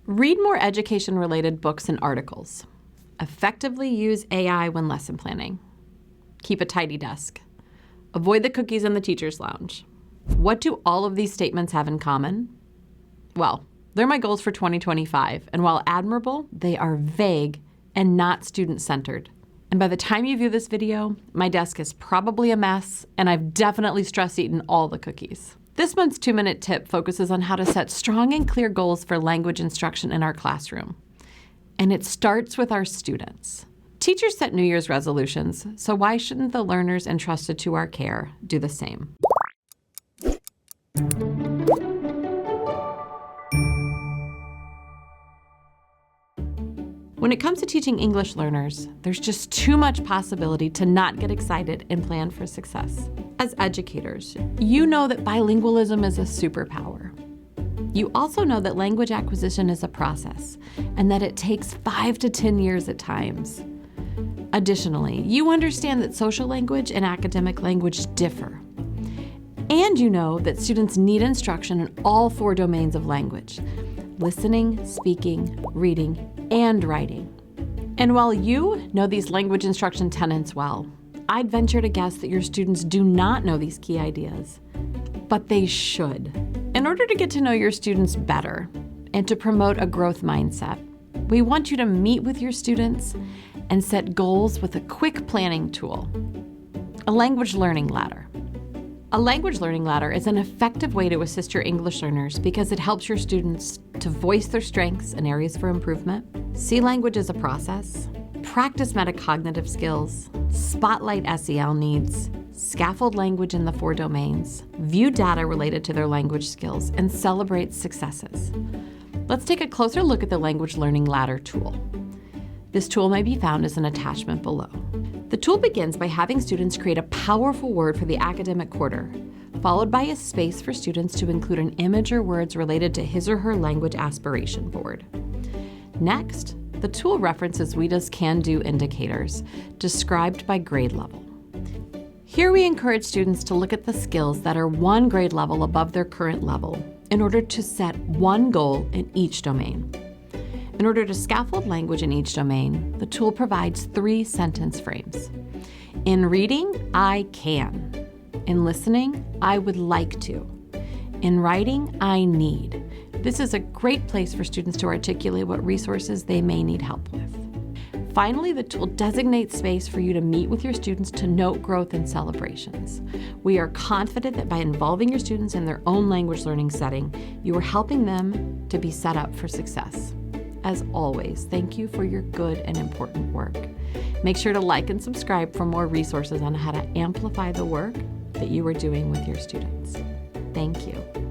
Read more education-related books and articles. Effectively use AI when lesson planning. Keep a tidy desk. Avoid the cookies in the teacher's lounge. What do all of these statements have in common? Well, they're my goals for 2025, and while admirable, they are vague and not student-centered. And by the time you view this video, my desk is probably a mess, and I've definitely stress-eaten all the cookies. This month's 2-minute tip focuses on how to set strong and clear goals for language instruction in our classroom. And it starts with our students. Teachers set New Year's resolutions, so why shouldn't the learners entrusted to our care do the same? When it comes to teaching English learners, there's just too much possibility to not get excited and plan for success. As educators, you know that bilingualism is a superpower. You also know that language acquisition is a process and that it takes 5 to 10 years at times. Additionally, you understand that social language and academic language differ. And you know that students need instruction in all 4 domains of language: listening, speaking, reading, and writing. And while you know these language instruction tenets well, I'd venture to guess that your students do not know these key ideas, but they should. In order to get to know your students better and to promote a growth mindset, we want you to meet with your students and set goals with a quick planning tool: a language learning ladder. A language learning ladder is an effective way to assist your English learners because it helps your students to voice their strengths and areas for improvement, see language as a process, practice metacognitive skills, spotlight SEL needs, scaffold language in the 4 domains, view data related to their language skills, and celebrate successes. Let's take a closer look at the Language Learning Ladder tool. This tool may be found as an attachment below. The tool begins by having students create a powerful word for the academic quarter, followed by a space for students to include an image or words related to his or her language aspiration board. Next, the tool references WIDA's Can Do indicators, described by grade level. Here we encourage students to look at the skills that are 1 grade level above their current level in order to set 1 goal in each domain. In order to scaffold language in each domain, the tool provides 3 sentence frames. In reading, I can. In listening, I would like to. In writing, I need. This is a great place for students to articulate what resources they may need help with. Finally, the tool designates space for you to meet with your students to note growth and celebrations. We are confident that by involving your students in their own language learning setting, you are helping them to be set up for success. As always, thank you for your good and important work. Make sure to like and subscribe for more resources on how to amplify the work that you are doing with your students. Thank you.